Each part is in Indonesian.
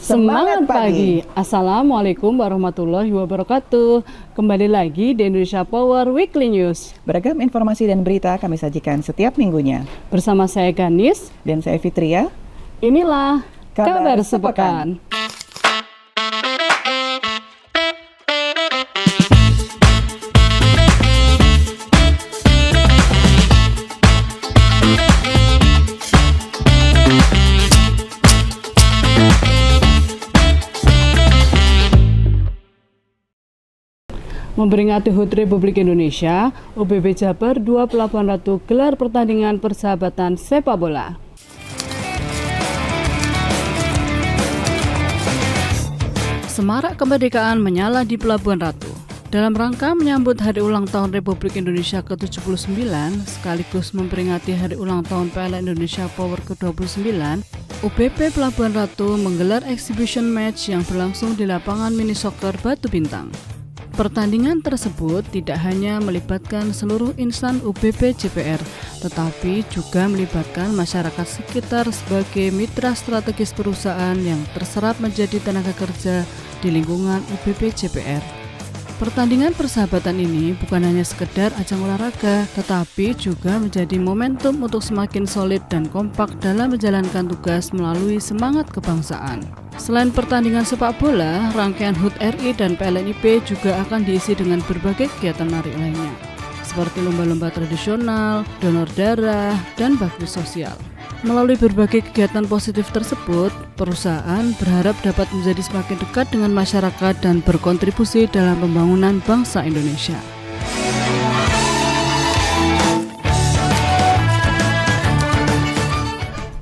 Semangat pagi. Assalamualaikum warahmatullahi wabarakatuh. Kembali lagi di Indonesia Power Weekly News. Beragam informasi dan berita kami sajikan setiap minggunya. Bersama saya Ganis Dan saya Fitria. Inilah Kabar Sepekan. Memperingati HUT Republik Indonesia, UPB Jabar 2 Pelabuhan Ratu gelar pertandingan persahabatan sepak bola. Semarak kemerdekaan menyala di Pelabuhan Ratu. Dalam rangka menyambut Hari Ulang Tahun Republik Indonesia ke-79, sekaligus memperingati Hari Ulang Tahun PLN Indonesia Power ke-29, UPB Pelabuhan Ratu menggelar exhibition match yang berlangsung di lapangan mini soccer Batu Bintang. Pertandingan tersebut tidak hanya melibatkan seluruh insan UPB JPR, tetapi juga melibatkan masyarakat sekitar sebagai mitra strategis perusahaan yang terserap menjadi tenaga kerja di lingkungan UPB JPR. Pertandingan persahabatan ini bukan hanya sekedar ajang olahraga, tetapi juga menjadi momentum untuk semakin solid dan kompak dalam menjalankan tugas melalui semangat kebangsaan. Selain pertandingan sepak bola, rangkaian HUT RI dan PLNIP juga akan diisi dengan berbagai kegiatan menarik lainnya, seperti lomba-lomba tradisional, donor darah, dan bakti sosial. Melalui berbagai kegiatan positif tersebut, perusahaan berharap dapat menjadi semakin dekat dengan masyarakat dan berkontribusi dalam pembangunan bangsa Indonesia.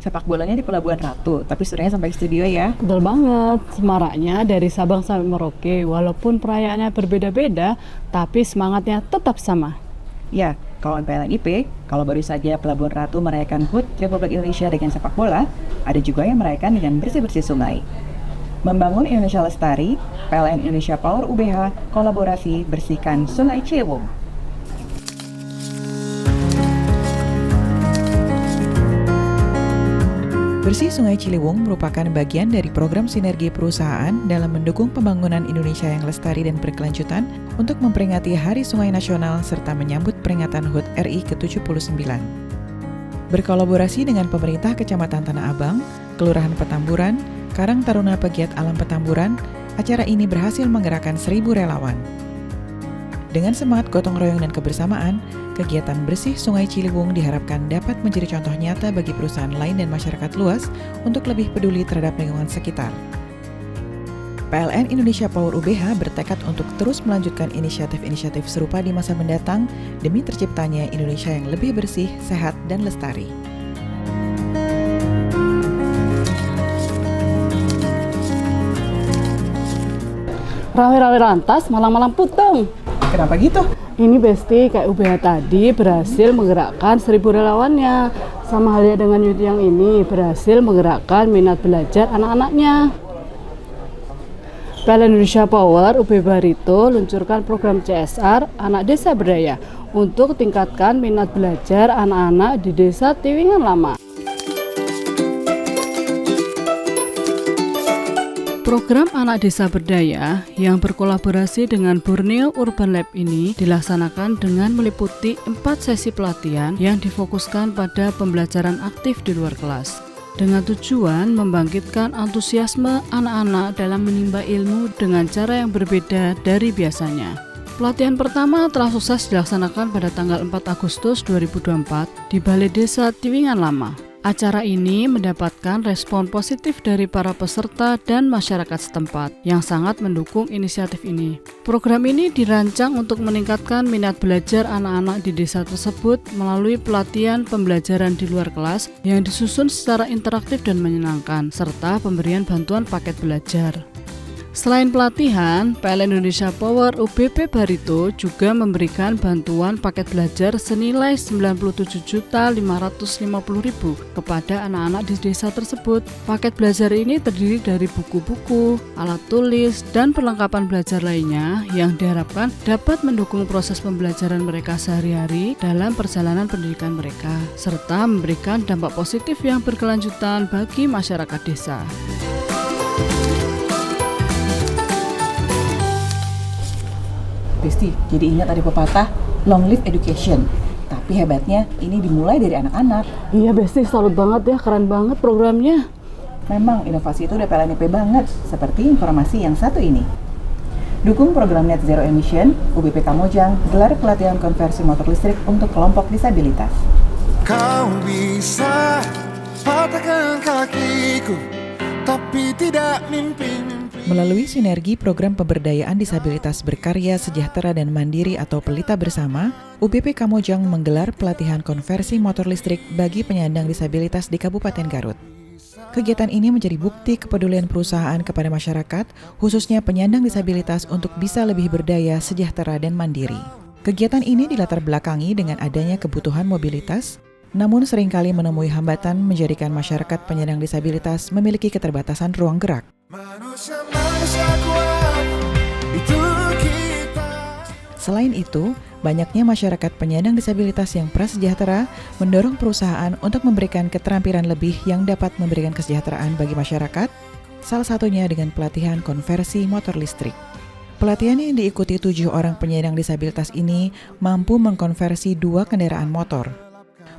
Sepak bolanya di Pelabuhan Ratu, tapi sudahnya sampai studio ya. Betul banget, semaraknya dari Sabang sampai Merauke, walaupun perayaannya berbeda-beda, tapi semangatnya tetap sama. Ya, kawan PLNIP, kalau baru saja Pelabuhan Ratu merayakan HUT Republik Indonesia dengan sepak bola, ada juga yang merayakan dengan bersih-bersih sungai. Membangun Indonesia Lestari, PLN Indonesia Power UBH kolaborasi bersihkan Sungai Ciliwung. Bersih Sungai Ciliwung merupakan bagian dari program sinergi perusahaan dalam mendukung pembangunan Indonesia yang lestari dan berkelanjutan untuk memperingati Hari Sungai Nasional serta menyambut peringatan HUT RI ke-79. Berkolaborasi dengan pemerintah Kecamatan Tanah Abang, Kelurahan Petamburan, Karang Taruna Pegiat Alam Petamburan, acara ini berhasil menggerakkan 1.000 relawan. Dengan semangat gotong royong dan kebersamaan, kegiatan bersih Sungai Ciliwung diharapkan dapat menjadi contoh nyata bagi perusahaan lain dan masyarakat luas untuk lebih peduli terhadap lingkungan sekitar. PLN Indonesia Power UBH bertekad untuk terus melanjutkan inisiatif-inisiatif serupa di masa mendatang demi terciptanya Indonesia yang lebih bersih, sehat, dan lestari. Rawe-rawe lantas, malam-malam putung. Kenapa gitu? Ini Besti, kayak UBH tadi berhasil menggerakkan 1.000 relawannya. Sama halnya dengan youth yang ini, berhasil menggerakkan minat belajar anak-anaknya. PLN Indonesia Power UB Barito luncurkan program CSR Anak Desa Berdaya untuk tingkatkan minat belajar anak-anak di Desa Tiwingan Lama. Program Anak Desa Berdaya yang berkolaborasi dengan Borneo Urban Lab ini dilaksanakan dengan meliputi 4 sesi pelatihan yang difokuskan pada pembelajaran aktif di luar kelas, dengan tujuan membangkitkan antusiasme anak-anak dalam menimba ilmu dengan cara yang berbeda dari biasanya. Pelatihan pertama telah sukses dilaksanakan pada tanggal 4 Agustus 2024 di Balai Desa Tiwingan Lama. Acara ini mendapatkan respon positif dari para peserta dan masyarakat setempat yang sangat mendukung inisiatif ini. Program ini dirancang untuk meningkatkan minat belajar anak-anak di desa tersebut melalui pelatihan pembelajaran di luar kelas yang disusun secara interaktif dan menyenangkan, serta pemberian bantuan paket belajar. Selain pelatihan, PLN Indonesia Power UBP Barito juga memberikan bantuan paket belajar senilai Rp97.550.000 kepada anak-anak di desa tersebut. Paket belajar ini terdiri dari buku-buku, alat tulis, dan perlengkapan belajar lainnya yang diharapkan dapat mendukung proses pembelajaran mereka sehari-hari dalam perjalanan pendidikan mereka, serta memberikan dampak positif yang berkelanjutan bagi masyarakat desa. Besti, jadi ingat ada pepatah long live education. Tapi hebatnya ini dimulai dari anak-anak. Iya Besti, salut banget ya, keren banget programnya. Memang inovasi itu udah PLNIP banget, seperti informasi yang satu ini. Dukung program Net Zero Emission, UBP Kamojang gelar pelatihan konversi motor listrik untuk kelompok disabilitas. Kau bisa patahkan kakiku, tapi tidak mimpi-mimpi. Melalui sinergi program pemberdayaan disabilitas berkarya sejahtera dan mandiri atau Pelita Bersama, UBP Kamojang menggelar pelatihan konversi motor listrik bagi penyandang disabilitas di Kabupaten Garut. Kegiatan ini menjadi bukti kepedulian perusahaan kepada masyarakat, khususnya penyandang disabilitas untuk bisa lebih berdaya, sejahtera, dan mandiri. Kegiatan ini dilatar belakangi dengan adanya kebutuhan mobilitas, namun seringkali menemui hambatan menjadikan masyarakat penyandang disabilitas memiliki keterbatasan ruang gerak. Manusia kuat, itu kita. Selain itu, banyaknya masyarakat penyandang disabilitas yang prasejahtera mendorong perusahaan untuk memberikan keterampilan lebih yang dapat memberikan kesejahteraan bagi masyarakat, salah satunya dengan pelatihan konversi motor listrik. Pelatihan yang diikuti 7 orang penyandang disabilitas ini mampu mengkonversi 2 kendaraan motor.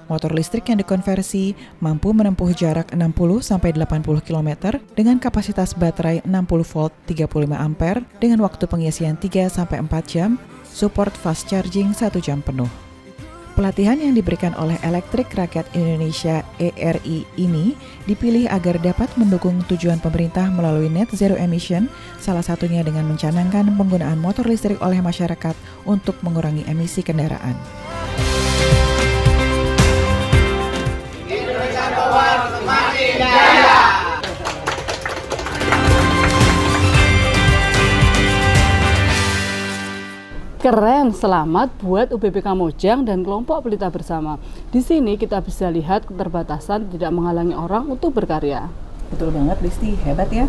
Motor listrik yang dikonversi mampu menempuh jarak 60-80 km dengan kapasitas baterai 60 volt 35 ampere dengan waktu pengisian 3-4 jam, support fast charging 1 jam penuh. Pelatihan yang diberikan oleh Elektrik Rakyat Indonesia (ERI) ini dipilih agar dapat mendukung tujuan pemerintah melalui Net Zero Emission, salah satunya dengan mencanangkan penggunaan motor listrik oleh masyarakat untuk mengurangi emisi kendaraan. Keren, selamat buat UBP Kamojang dan kelompok Pelita Bersama. Di sini kita bisa lihat keterbatasan tidak menghalangi orang untuk berkarya. Betul banget, Besti, hebat ya.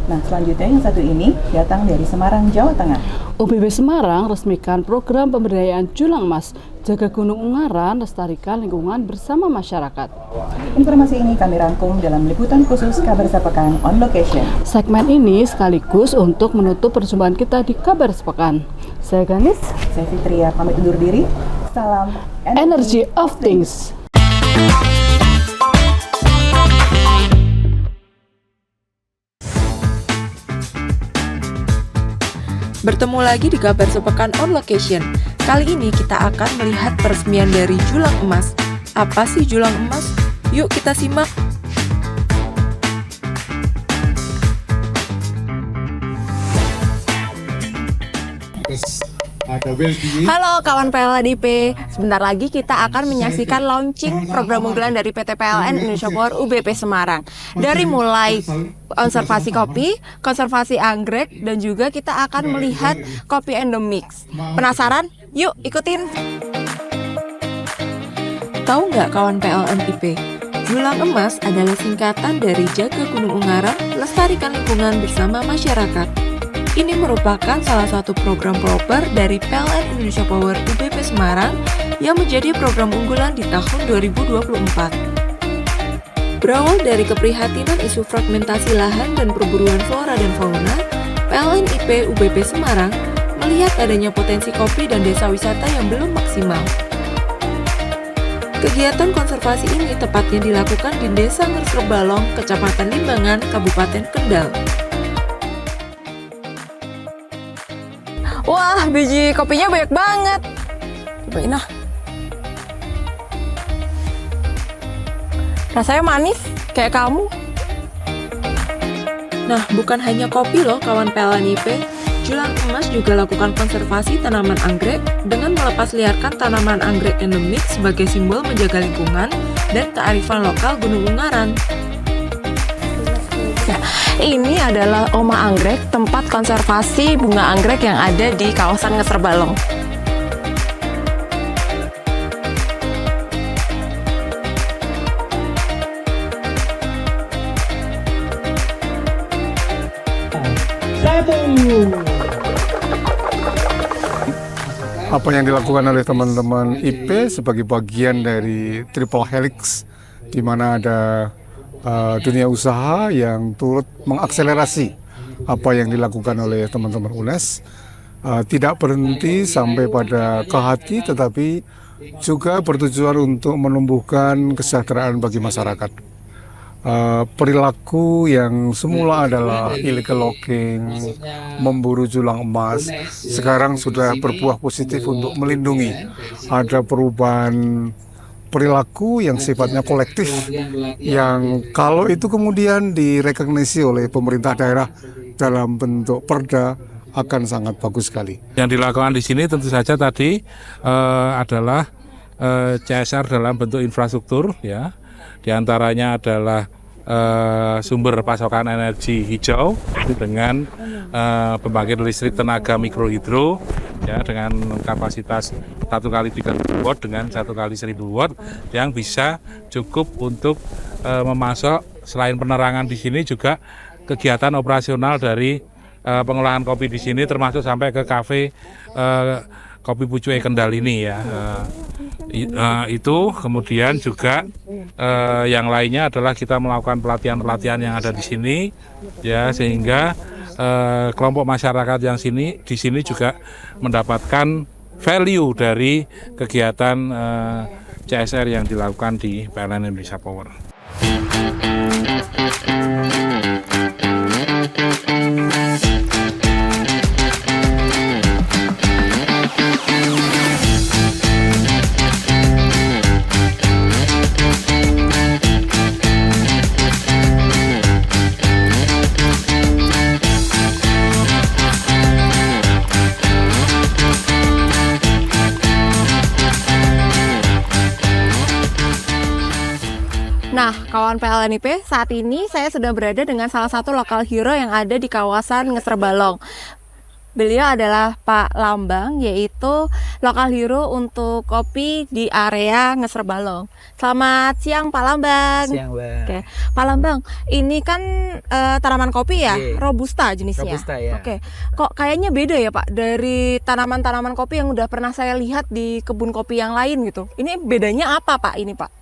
Nah, selanjutnya yang satu ini datang dari Semarang, Jawa Tengah. UBP Semarang resmikan program pemberdayaan Julang Emas, jaga Gunung Ungaran, lestarikan lingkungan bersama masyarakat. Informasi ini kami rangkum dalam liputan khusus Kabar Sepekan on Location. Segmen ini sekaligus untuk menutup perjumpaan kita di Kabar Sepekan. Saya Ganis, Saya Fitria, pamit undur diri. Salam Energy of Things. Bertemu lagi di Kabar Sepekan on Location. Kali ini kita akan melihat peresmian dari Julang Emas. Apa sih Julang Emas? Yuk kita simak. Halo kawan PLNIP, sebentar lagi kita akan menyaksikan launching program unggulan dari PT PLN Indonesia Power UBP Semarang. Dari mulai konservasi kopi, konservasi anggrek, dan juga kita akan melihat kopi Endomix. Penasaran? Yuk ikutin! Tahu nggak kawan PLNIP? Julang Emas adalah singkatan dari Jaga Gunung Ungaran, lestarikan lingkungan bersama masyarakat. Ini merupakan salah satu program proper dari PLN Indonesia Power UBP Semarang yang menjadi program unggulan di tahun 2024. Berawal dari keprihatinan isu fragmentasi lahan dan perburuan flora dan fauna, PLNIP UBP Semarang melihat adanya potensi kopi dan desa wisata yang belum maksimal. Kegiatan konservasi ini tepatnya dilakukan di Desa Ngersrebalong, Kecamatan Limbangan, Kabupaten Kendal. Wah, biji kopinya banyak banget. Cobain ah. Rasanya manis, kayak kamu. Nah, bukan hanya kopi loh kawan PLNIP, Julang Emas juga lakukan konservasi tanaman anggrek dengan melepas liarkan tanaman anggrek endemik sebagai simbol menjaga lingkungan dan kearifan lokal Gunung Ungaran. Ya, ini adalah Oma Anggrek, tempat konservasi bunga anggrek yang ada di kawasan Ngersrebalong. Apa yang dilakukan oleh teman-teman IP sebagai bagian dari Triple Helix, di mana ada dunia usaha yang turut mengakselerasi apa yang dilakukan oleh teman-teman UNES tidak berhenti sampai pada ke hati, tetapi juga bertujuan untuk menumbuhkan kesejahteraan bagi masyarakat. Perilaku yang semula adalah illegal logging, memburu julang emas, sekarang sudah berbuah positif untuk melindungi. Ada perubahan perilaku yang sifatnya kolektif, yang kalau itu kemudian direkognisi oleh pemerintah daerah dalam bentuk perda, akan sangat bagus sekali. Yang dilakukan di sini tentu saja tadi adalah CSR dalam bentuk infrastruktur, ya. Di antaranya adalah sumber pasokan energi hijau dengan pembangkit listrik tenaga mikrohidro, ya, dengan kapasitas 1 kali 30 watt dengan 1 kali 1000 watt yang bisa cukup untuk memasok. Selain penerangan di sini juga kegiatan operasional dari pengolahan kopi di sini, termasuk sampai ke kafe Kopi Pucuke Kendal ini, ya. Itu kemudian juga yang lainnya adalah kita melakukan pelatihan-pelatihan yang ada di sini, ya, sehingga kelompok masyarakat yang di sini juga mendapatkan value dari kegiatan CSR yang dilakukan di PLN Indonesia Power. Nah, kawan PLNIP, saat ini saya sudah berada dengan salah satu lokal hero yang ada di kawasan Ngeser Balong. Beliau adalah Pak Lambang, yaitu lokal hero untuk kopi di area Ngeser Balong. Selamat siang Pak Lambang. Siang, Mbak. Oke, Pak Lambang, ini kan tanaman kopi ya, Robusta jenisnya. Robusta, ya. Oke, kok kayaknya beda ya Pak dari tanaman-tanaman kopi yang udah pernah saya lihat di kebun kopi yang lain gitu. Ini bedanya apa Pak ini Pak?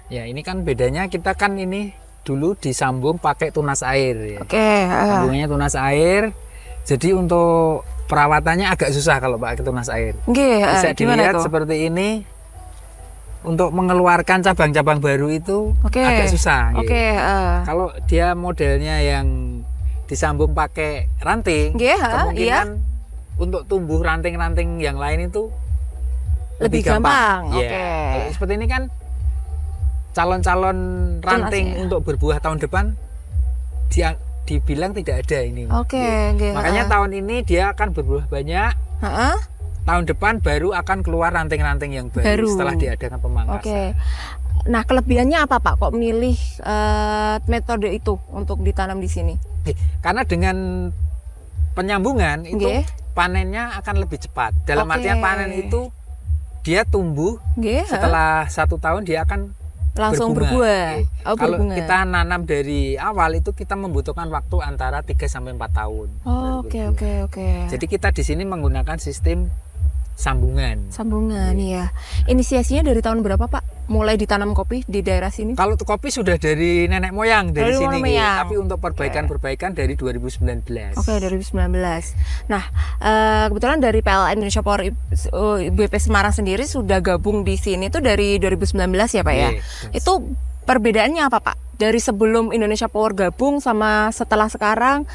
Ya, ini kan bedanya kita kan ini dulu disambung pakai tunas air, ya. Oke. Sambungannya tunas air. Jadi untuk perawatannya agak susah kalau pakai tunas air. Bisa dilihat seperti ini. Untuk mengeluarkan cabang-cabang baru itu agak susah. Kalau dia modelnya yang disambung pakai ranting, kemungkinan untuk tumbuh ranting-ranting yang lain itu lebih gampang. Ya. Seperti ini kan calon-calon ranting untuk berbuah tahun depan dibilang tidak ada ini. Makanya tahun ini dia akan berbuah banyak. Tahun depan baru akan keluar ranting-ranting yang baru setelah diadakan pemangkasan. Nah, kelebihannya apa Pak? Kok milih metode itu untuk ditanam di sini? Karena dengan penyambungan itu panennya akan lebih cepat. Dalam artian panen itu dia tumbuh setelah 1 tahun dia akan langsung berbuah. Kalau kita nanam dari awal itu kita membutuhkan waktu antara 3-4 tahun. Jadi kita di sini menggunakan sistem sambungan. Iya. Inisiasinya dari tahun berapa Pak? Mulai ditanam kopi di daerah sini? Kalau kopi sudah dari nenek moyang dari sini, tapi untuk perbaikan-perbaikan dari 2019. 2019. Nah, kebetulan dari PLN Indonesia Power UBP Semarang sendiri sudah gabung di sini itu dari 2019 ya Pak ya? Itu perbedaannya apa Pak? Dari sebelum Indonesia Power gabung sama setelah sekarang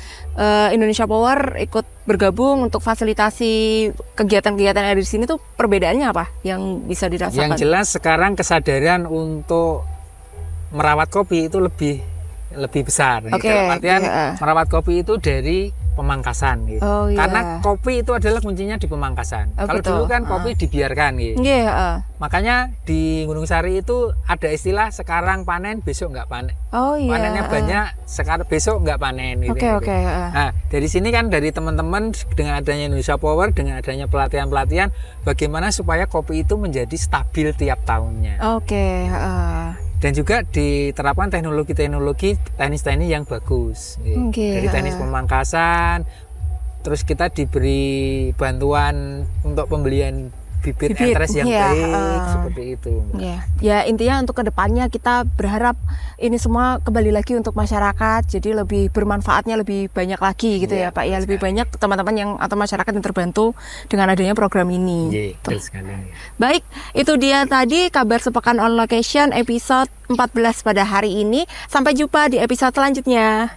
Indonesia Power ikut bergabung untuk fasilitasi kegiatan-kegiatan yang ada di sini, tuh perbedaannya apa yang bisa dirasakan? Yang jelas sekarang kesadaran untuk merawat kopi itu lebih besar. Artian merawat kopi itu dari pemangkasan gitu. Karena kopi itu adalah kuncinya di pemangkasan. Kalau dulu kan kopi dibiarkan gitu. Makanya di Gunung Sari itu ada istilah sekarang panen besok nggak panen. Panennya banyak, sekarang besok nggak panen gitu. Nah, dari sini kan dari teman-teman dengan adanya Indonesia Power, dengan adanya pelatihan-pelatihan bagaimana supaya kopi itu menjadi stabil tiap tahunnya. Dan juga diterapkan teknologi-teknologi teknis-teknis yang bagus. Dari teknis pemangkasan, terus kita diberi bantuan untuk pembelian bibit entres yang baik seperti itu. Ya intinya untuk kedepannya kita berharap ini semua kembali lagi untuk masyarakat, jadi lebih bermanfaatnya lebih banyak lagi gitu ya Pak ya, lebih banyak teman-teman yang atau masyarakat yang terbantu dengan adanya program ini. Betul sekali. Baik, itu dia tadi kabar sepekan on location episode 14 pada hari ini. Sampai jumpa di episode selanjutnya.